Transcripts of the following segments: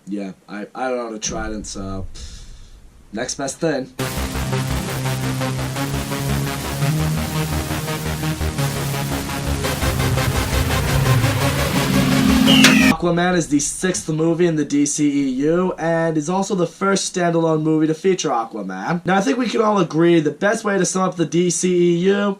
yeah, I don't own a trident, so next best thing. Aquaman is the 6th movie in the DCEU and is also the first standalone movie to feature Aquaman. Now I think we can all agree the best way to sum up the DCEU,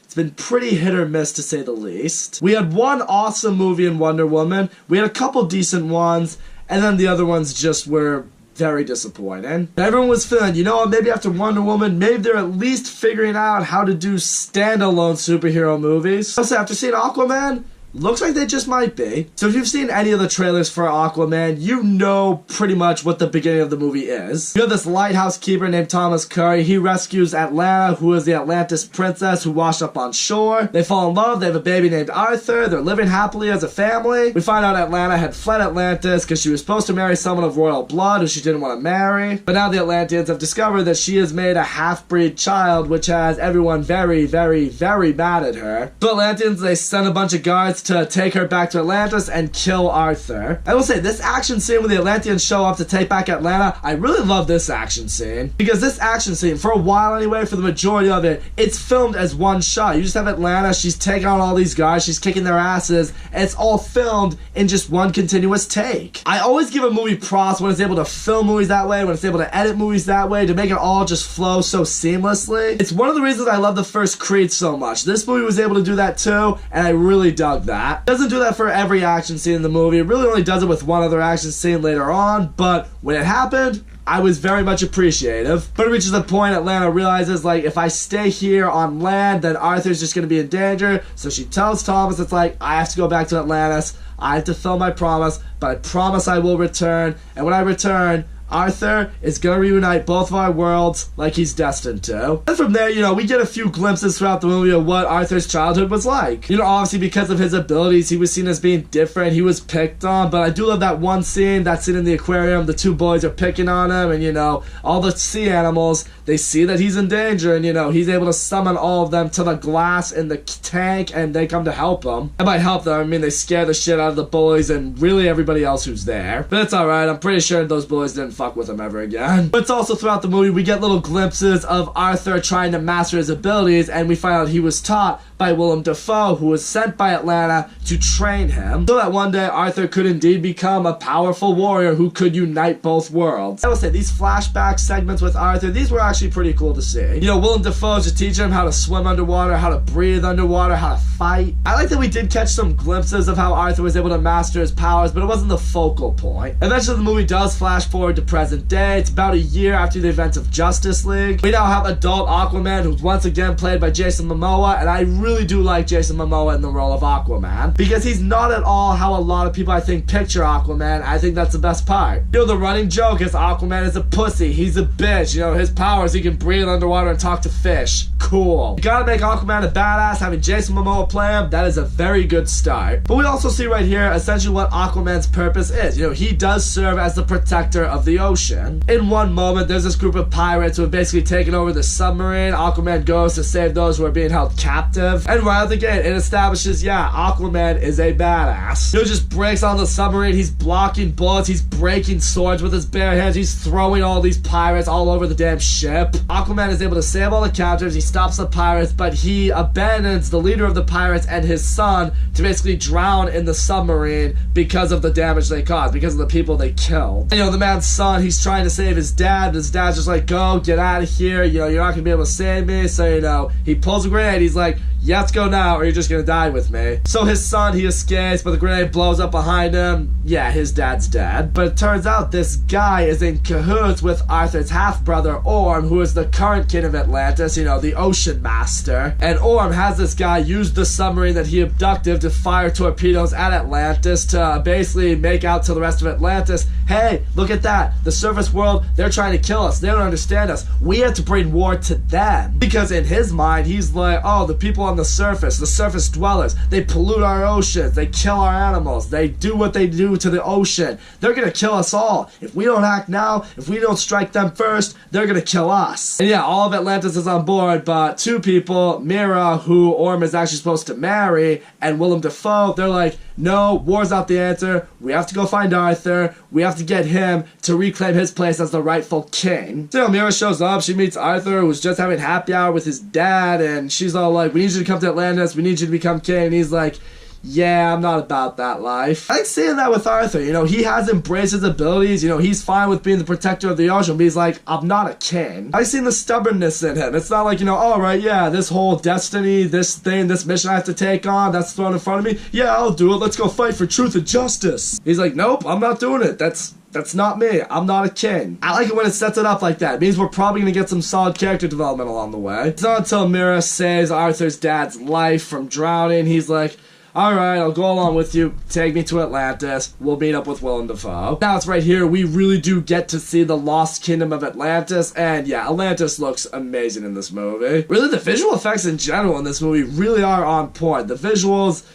it's been pretty hit or miss to say the least. We had one awesome movie in Wonder Woman, we had a couple decent ones, and then the other ones just were very disappointing. Everyone was feeling, you know what, maybe after Wonder Woman, maybe they're at least figuring out how to do standalone superhero movies. So after seeing Aquaman, looks like they just might be. So if you've seen any of the trailers for Aquaman, you know pretty much what the beginning of the movie is. You have this lighthouse keeper named Thomas Curry. He rescues Atlanta, who is the Atlantis princess who washed up on shore. They fall in love. They have a baby named Arthur. They're living happily as a family. We find out Atlanta had fled Atlantis because she was supposed to marry someone of royal blood who she didn't want to marry. But now the Atlanteans have discovered that she has made a half-breed child, which has everyone very, very, very mad at her. So Atlanteans, they send a bunch of guards to take her back to Atlantis and kill Arthur. I will say, this action scene when the Atlanteans show up to take back Atlanta, I really love this action scene. Because this action scene, for a while anyway, for the majority of it, it's filmed as one shot. You just have Atlanta, she's taking on all these guys, she's kicking their asses, and it's all filmed in just one continuous take. I always give a movie props when it's able to film movies that way, when it's able to edit movies that way, to make it all just flow so seamlessly. It's one of the reasons I love the first Creed so much. This movie was able to do that too, and I really dug that. It doesn't do that for every action scene in the movie. It really only does it with one other action scene later on, but when it happened, I was very much appreciative. But it reaches a point Atlanta realizes, like, if I stay here on land, then Arthur's just gonna be in danger. So she tells Thomas, it's like, I have to go back to Atlantis. I have to fulfill my promise, but I promise I will return. And when I return, Arthur is gonna reunite both of our worlds like he's destined to. And from there, you know, we get a few glimpses throughout the movie of what Arthur's childhood was like. You know, obviously because of his abilities, he was seen as being different, he was picked on, but I do love that one scene, that scene in the aquarium, the two boys are picking on him, and you know, all the sea animals, they see that he's in danger, and you know, he's able to summon all of them to the glass in the tank, and they come to help him. And by help them, I mean they scare the shit out of the bullies and really everybody else who's there. But it's alright, I'm pretty sure those bullies didn't fuck with him ever again. But it's also throughout the movie we get little glimpses of Arthur trying to master his abilities, and we find out he was taught by Willem Dafoe, who was sent by Atlanta to train him, so that one day Arthur could indeed become a powerful warrior who could unite both worlds. I will say, these flashback segments with Arthur, these were actually pretty cool to see. You know, Willem Dafoe just teaching him how to swim underwater, how to breathe underwater, how to fight. I like that we did catch some glimpses of how Arthur was able to master his powers, but it wasn't the focal point. Eventually the movie does flash forward to present day. It's about a year after the events of Justice League. We now have adult Aquaman, who's once again played by Jason Momoa, and I really do like Jason Momoa in the role of Aquaman, because he's not at all how a lot of people I think picture Aquaman. I think that's the best part. You know, the running joke is Aquaman is a pussy, he's a bitch, you know, his powers, he can breathe underwater and talk to fish. Cool. You gotta make Aquaman a badass, having Jason Momoa play him, that is a very good start. But we also see right here essentially what Aquaman's purpose is. You know, he does serve as the protector of the ocean. In one moment, there's this group of pirates who have basically taken over the submarine. Aquaman goes to save those who are being held captive. And right out the gate, it establishes, yeah, Aquaman is a badass. You know, just breaks on the submarine, he's blocking bullets, he's breaking swords with his bare hands, he's throwing all these pirates all over the damn ship. Aquaman is able to save all the captives, he stops the pirates, but he abandons the leader of the pirates and his son to basically drown in the submarine because of the damage they caused, because of the people they killed. And, you know, the man's son, he's trying to save his dad, but his dad's just like, go, get out of here, you know, you're not gonna be able to save me. So, you know, he pulls a grenade, he's like, yeah, let's go now, or you're just gonna die with me. So his son, he escapes, but the grenade blows up behind him. Yeah, his dad's dead. But it turns out this guy is in cahoots with Arthur's half-brother, Orm, who is the current king of Atlantis, you know, the ocean master. And Orm has this guy use the submarine that he abducted to fire torpedoes at Atlantis to basically make out to the rest of Atlantis, hey, look at that, the surface world, they're trying to kill us, they don't understand us, we have to bring war to them. Because in his mind, he's like, oh, the people on the surface dwellers. They pollute our oceans. They kill our animals. They do what they do to the ocean. They're gonna kill us all. If we don't act now, if we don't strike them first, they're gonna kill us. And yeah, all of Atlantis is on board, but two people, Mira, who Orm is actually supposed to marry, and Willem Dafoe, they're like, no, war's not the answer. We have to go find Arthur. We have to get him to reclaim his place as the rightful king. So Mira shows up. She meets Arthur, who's just having happy hour with his dad, and she's all like, we need you to come to Atlantis. We need you to become king. And he's like, yeah, I'm not about that life. I like seeing that with Arthur. You know, he has embraced his abilities. You know, he's fine with being the protector of the ocean, but he's like, I'm not a king. I've seen the stubbornness in him. It's not like, you know, all right, yeah, this whole destiny, this thing, this mission I have to take on, that's thrown in front of me. Yeah, I'll do it. Let's go fight for truth and justice. He's like, nope, I'm not doing it. That's not me. I'm not a king. I like it when it sets it up like that. It means we're probably going to get some solid character development along the way. It's not until Mira saves Arthur's dad's life from drowning, he's like, alright, I'll go along with you. Take me to Atlantis. We'll meet up with Willem Dafoe. Now it's right here. We really do get to see the lost kingdom of Atlantis. And yeah, Atlantis looks amazing in this movie. Really, the visual effects in general in this movie really are on point. The visuals,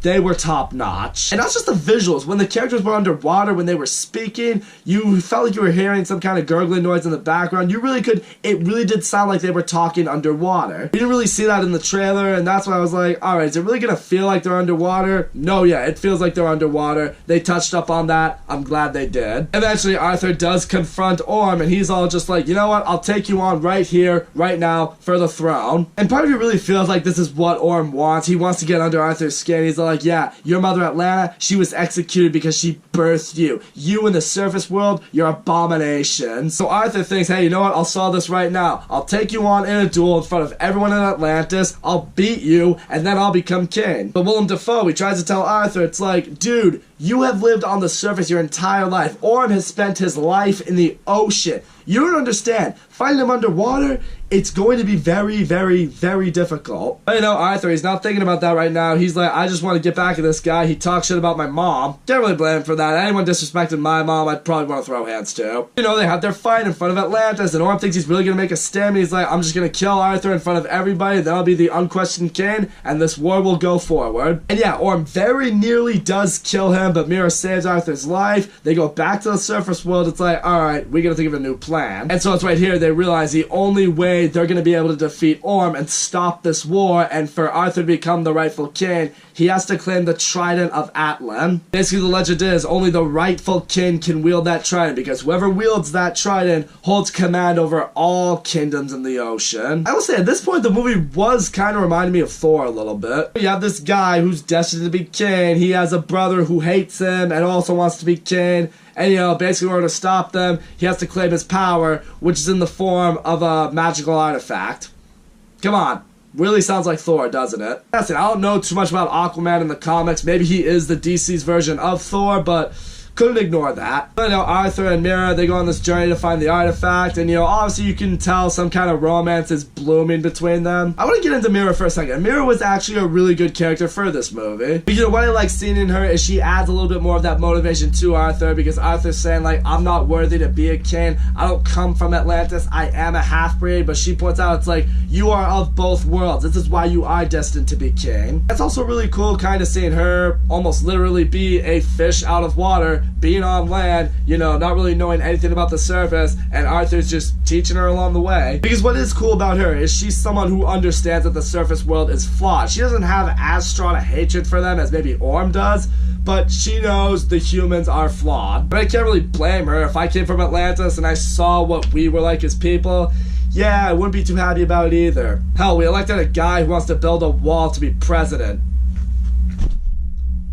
they were top notch. And not just the visuals. When the characters were underwater, when they were speaking, you felt like you were hearing some kind of gurgling noise in the background. You really could, it really did sound like they were talking underwater. We didn't really see that in the trailer, and that's why I was like, alright, is it really gonna feel like they're underwater? No, yeah, it feels like they're underwater. They touched up on that. I'm glad they did. Eventually, Arthur does confront Orm, and he's all just like, you know what, I'll take you on right here, right now, for the throne. And part of you really feels like this is what Orm wants. He wants to get under Arthur's skin. He's like, yeah, your mother Atlanta, she was executed because she birthed you. You in the surface world, you're abomination. So Arthur thinks, hey, you know what? I'll solve this right now. I'll take you on in a duel in front of everyone in Atlantis. I'll beat you, and then I'll become king. But Willem Dafoe, he tries to tell Arthur, it's like, dude, you have lived on the surface your entire life. Orm has spent his life in the ocean. You don't understand. Fighting him underwater, it's going to be very, very, very difficult. But you know, Arthur, he's not thinking about that right now. He's like, I just want to get back at this guy. He talks shit about my mom. Can't really blame him for that. Anyone disrespected my mom, I'd probably want to throw hands too. You know, they have their fight in front of Atlantis, and Orm thinks he's really going to make a stand. He's like, I'm just going to kill Arthur in front of everybody, then I'll be the unquestioned king, and this war will go forward. And yeah, Orm very nearly does kill him, but Mira saves Arthur's life. They go back to the surface world. It's like, alright, we got to think of a new plan. And so it's right here, they realize the only way they're going to be able to defeat Orm and stop this war, and for Arthur to become the rightful king, he has to claim the Trident of Atlan. Basically, the legend is only the rightful king can wield that trident, because whoever wields that trident holds command over all kingdoms in the ocean. I will say, at this point, the movie was kind of reminding me of Thor a little bit. You have this guy who's destined to be king. He has a brother who hates him and also wants to be king. And, you know, basically in order to stop them, he has to claim his power, which is in the form of a magical artifact. Come on. Really sounds like Thor, doesn't it? Listen, I don't know too much about Aquaman in the comics. Maybe he is the DC's version of Thor, but couldn't ignore that. But, you know, Arthur and Mira, they go on this journey to find the artifact, and, you know, obviously you can tell some kind of romance is blooming between them. I want to get into Mira for a second. Mira was actually a really good character for this movie. But, you know, what I like seeing in her is she adds a little bit more of that motivation to Arthur, because Arthur's saying, like, I'm not worthy to be a king. I don't come from Atlantis. I am a half-breed. But she points out, it's like, you are of both worlds. This is why you are destined to be king. That's also really cool, kind of seeing her almost literally be a fish out of water, being on land, you know, not really knowing anything about the surface, and Arthur's just teaching her along the way. Because what is cool about her is she's someone who understands that the surface world is flawed. She doesn't have as strong a hatred for them as maybe Orm does, but she knows the humans are flawed. But I can't really blame her. If I came from Atlantis and I saw what we were like as people, yeah, I wouldn't be too happy about it either. Hell, we elected a guy who wants to build a wall to be president.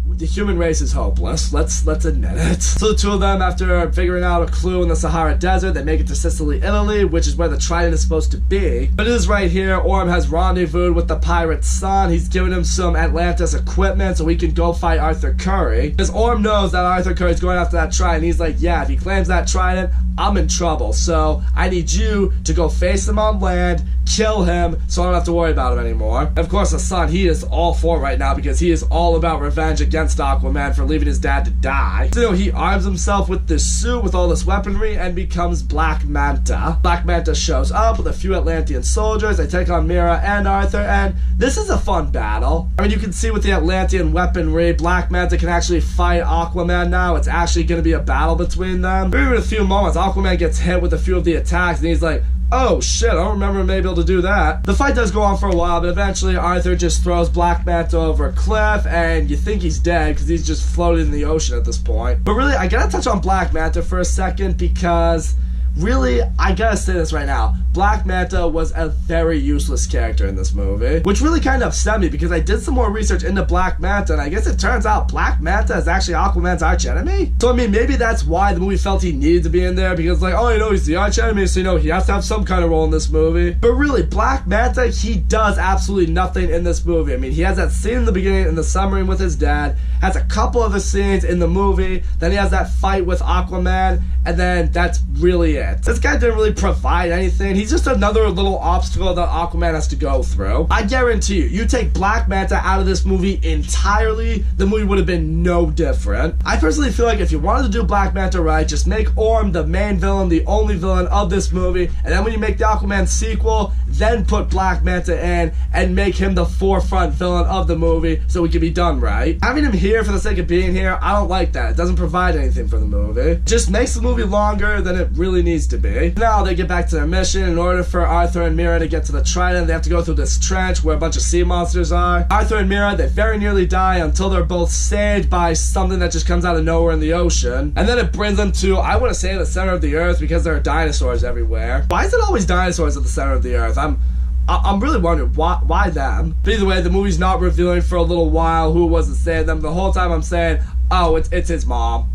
The human race is hopeless. Let's admit it. So the two of them, after figuring out a clue in the Sahara Desert, they make it to Sicily, Italy, which is where the trident is supposed to be. But it is right here. Orm has rendezvoused with the pirate's son. He's given him some Atlantis equipment so he can go fight Arthur Curry. Because Orm knows that Arthur Curry's going after that trident. He's like, yeah, if he claims that trident, I'm in trouble. So I need you to go face him on land, kill him, so I don't have to worry about him anymore. And of course, the son, he is all for it right now, because he is all about revenge against against Aquaman for leaving his dad to die. So he arms himself with this suit with all this weaponry and becomes Black Manta. Black Manta shows up with a few Atlantean soldiers. They take on Mera and Arthur, and this is a fun battle. I mean, you can see with the Atlantean weaponry, Black Manta can actually fight Aquaman now. It's actually going to be a battle between them. Maybe in a few moments, Aquaman gets hit with a few of the attacks, and he's like, oh shit, I don't remember him being able to do that. The fight does go on for a while, but eventually Arthur just throws Black Manta over a cliff, and you think he's dead because he's just floating in the ocean at this point. But really, I gotta touch on Black Manta for a second because really, I gotta say this right now. Black Manta was a very useless character in this movie, which really kind of upset me because I did some more research into Black Manta, and I guess it turns out Black Manta is actually Aquaman's archenemy. So I mean, maybe that's why the movie felt he needed to be in there, because like, oh, you know, he's the archenemy, so you know, he has to have some kind of role in this movie. But really, Black Manta, he does absolutely nothing in this movie. I mean, he has that scene in the beginning in the submarine with his dad, has a couple other scenes in the movie, then he has that fight with Aquaman, and then that's really it. This guy didn't really provide anything. He's just another little obstacle that Aquaman has to go through. I guarantee you take Black Manta out of this movie entirely, the movie would have been no different. I personally feel like if you wanted to do Black Manta right, just make Orm the main villain, the only villain of this movie, and then when you make the Aquaman sequel, then put Black Manta in and make him the forefront villain of the movie so we can be done right. Having him here for the sake of being here, I don't like that. It doesn't provide anything for the movie. It just makes the movie longer than it really needs to be. Now they get back to their mission. In order for Arthur and Mera to get to the Trident, they have to go through this trench where a bunch of sea monsters are. Arthur and Mera, they very nearly die until they're both saved by something that just comes out of nowhere in the ocean. And then it brings them to, I want to say, the center of the earth because there are dinosaurs everywhere. Why is it always dinosaurs at the center of the earth? I'm really wondering why them. But either way, the movie's not revealing for a little while who it was that saved them. The whole time I'm saying, oh, it's his mom.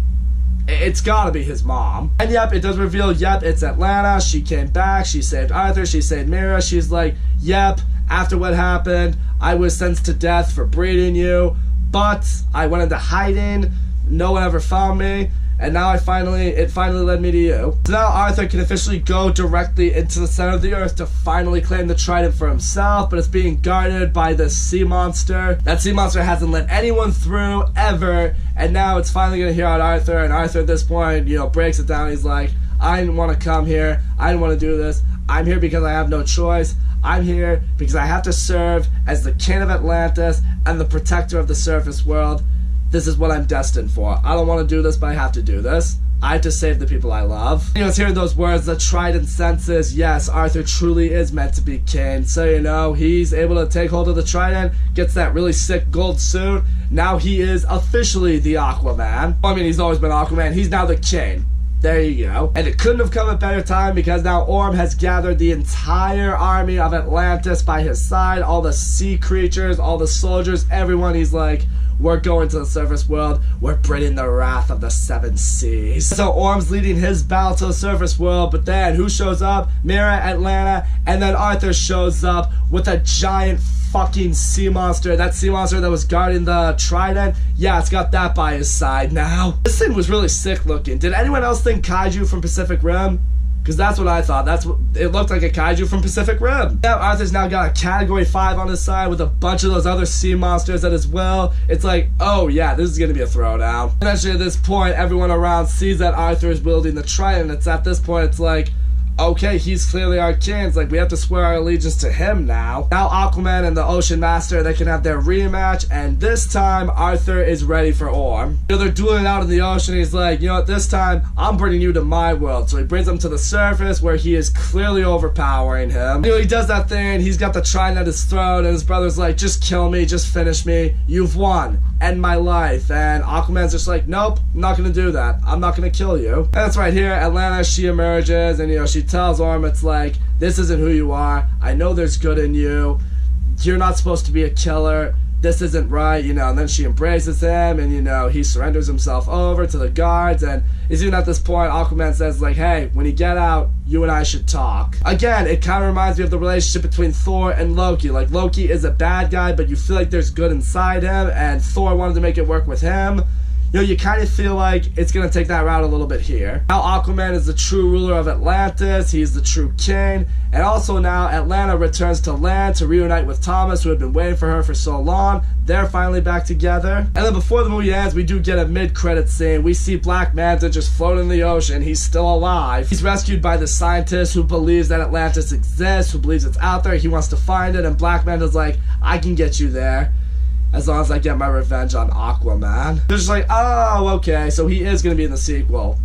It's gotta be his mom. And yep, it does reveal, yep, it's Atlanta. She came back, she saved Arthur, she saved Mera. She's like, yep, after what happened, I was sentenced to death for breeding you, but I went into hiding, no one ever found me, and now it finally led me to you. So now Arthur can officially go directly into the center of the earth to finally claim the Trident for himself, but it's being guarded by this sea monster. That sea monster hasn't let anyone through, ever, and now it's finally gonna hear out Arthur, and Arthur at this point, you know, breaks it down. He's like, I didn't want to come here, I didn't want to do this, I'm here because I have no choice. I'm here because I have to serve as the king of Atlantis and the protector of the surface world. This is what I'm destined for. I don't want to do this, but I have to do this. I have to save the people I love. You know, it's hearing those words, the Trident senses, yes, Arthur truly is meant to be king. So, you know, he's able to take hold of the Trident, gets that really sick gold suit. Now he is officially the Aquaman. I mean, he's always been Aquaman. He's now the king. There you go. And it couldn't have come at a better time because now Orm has gathered the entire army of Atlantis by his side. All the sea creatures, all the soldiers, everyone. He's like, we're going to the surface world. We're bringing the wrath of the seven seas. So Orm's leading his battle to the surface world, but then who shows up? Mera, Atlanta, and then Arthur shows up with a giant fucking sea monster. That sea monster that was guarding the Trident, yeah, it's got that by his side now. This thing was really sick looking. Did anyone else think kaiju from Pacific Rim? Because that's what I thought. That's what it looked like, a kaiju from Pacific Rim. Yeah, Arthur's now got a category 5 on his side with a bunch of those other sea monsters at his will. It's like, oh yeah, this is gonna be a throwdown. Eventually at this point, everyone around sees that Arthur is wielding the Trident. It's at this point, it's like, okay, he's clearly our king. It's like, we have to swear our allegiance to him now. Now Aquaman and the Ocean Master, they can have their rematch, and this time Arthur is ready for Orm. You know, they're dueling out in the ocean. He's like, you know what, this time I'm bringing you to my world. So he brings him to the surface where he is clearly overpowering him. You know, he does that thing, he's got the Trident at his throat, and his brother's like, just kill me, just finish me, you've won, end my life. And Aquaman's just like, nope, I'm not gonna do that, I'm not gonna kill you. And that's right here, Atlanta, she emerges, and you know, she tells Orm, it's like, this isn't who you are, I know there's good in you, you're not supposed to be a killer, this isn't right, you know. And then she embraces him, and you know, he surrenders himself over to the guards, and it's even at this point Aquaman says like, hey, when you get out, you and I should talk. Again, it kind of reminds me of the relationship between Thor and Loki. Like, Loki is a bad guy, but you feel like there's good inside him, and Thor wanted to make it work with him. you kind of feel like it's going to take that route a little bit here. Now Aquaman is the true ruler of Atlantis. He's the true king. And also now Atlanta returns to land to reunite with Thomas, who had been waiting for her for so long. They're finally back together. And then before the movie ends, we do get a mid-credit scene. We see Black Manta just floating in the ocean. He's still alive. He's rescued by the scientist who believes that Atlantis exists, who believes it's out there. He wants to find it, and Black Manta's like, I can get you there, as long as I get my revenge on Aquaman. They're just like, oh, okay, so he is going to be in the sequel.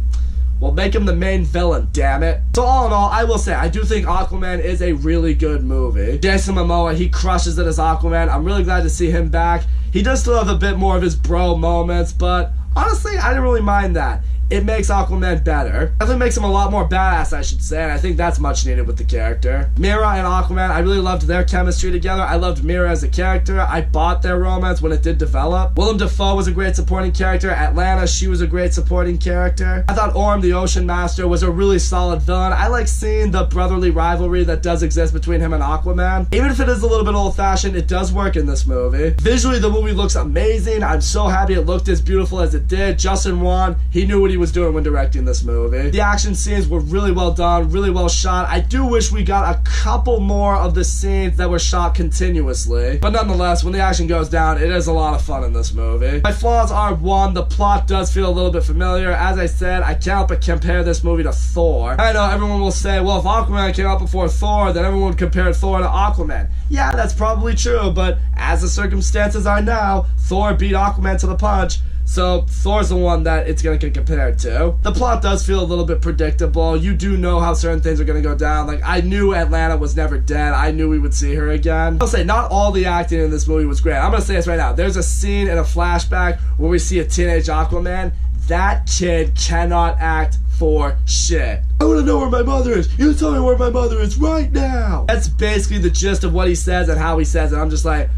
Well, make him the main villain, damn it. So all in all, I will say, I do think Aquaman is a really good movie. Jason Momoa, he crushes it as Aquaman. I'm really glad to see him back. He does still have a bit more of his bro moments, but honestly, I didn't really mind that. It makes Aquaman better. Definitely makes him a lot more badass, I should say, and I think that's much needed with the character. Mira and Aquaman, I really loved their chemistry together. I loved Mira as a character. I bought their romance when it did develop. Willem Dafoe was a great supporting character. Atlanta, she was a great supporting character. I thought Orm, the Ocean Master, was a really solid villain. I like seeing the brotherly rivalry that does exist between him and Aquaman. Even if it is a little bit old-fashioned, it does work in this movie. Visually, the movie looks amazing. I'm so happy it looked as beautiful as it did. Justin Wan, he knew what he was doing when directing this movie. The action scenes were really well done, really well shot. I do wish we got a couple more of the scenes that were shot continuously, but nonetheless, when the action goes down, it is a lot of fun in this movie. My flaws are, one, the plot does feel a little bit familiar. As I said, I can't help but compare this movie to Thor. I know everyone will say, well, if Aquaman came out before Thor, then everyone would compare Thor to Aquaman. Yeah, that's probably true, but as the circumstances are now, Thor beat Aquaman to the punch. So Thor's the one that it's going to get compared to. The plot does feel a little bit predictable. You do know how certain things are going to go down. Like, I knew Atlanta was never dead. I knew we would see her again. I'll say not all the acting in this movie was great. I'm going to say this right now. There's a scene in a flashback where we see a teenage Aquaman. That kid cannot act for shit. I want to know where my mother is. You tell me where my mother is right now. That's basically the gist of what he says and how he says it. I'm just like,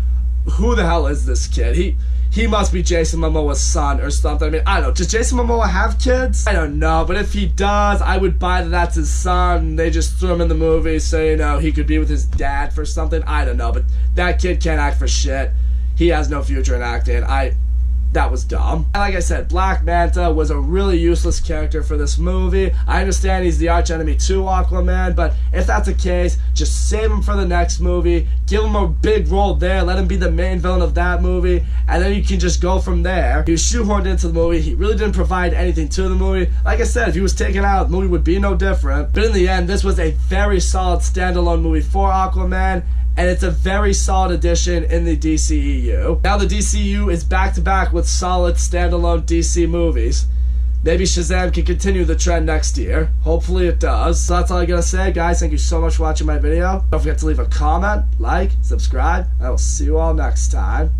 who the hell is this kid? He must be Jason Momoa's son or something. I mean, I don't know. Does Jason Momoa have kids? I don't know. But if he does, I would buy that that's his son. They just threw him in the movie so, you know, he could be with his dad for something. I don't know. But that kid can't act for shit. He has no future in acting. That was dumb. And like I said, Black Manta was a really useless character for this movie. I understand he's the archenemy to Aquaman, but if that's the case, just save him for the next movie, give him a big role there, let him be the main villain of that movie, and then you can just go from there. He was shoehorned into the movie. He really didn't provide anything to the movie. Like I said, if he was taken out, the movie would be no different. But in the end, this was a very solid standalone movie for Aquaman, and it's a very solid addition in the DCEU. Now the DCEU is back-to-back with solid standalone DC movies. Maybe Shazam can continue the trend next year. Hopefully it does. So that's all I gotta say, guys. Thank you so much for watching my video. Don't forget to leave a comment, like, subscribe, and I will see you all next time.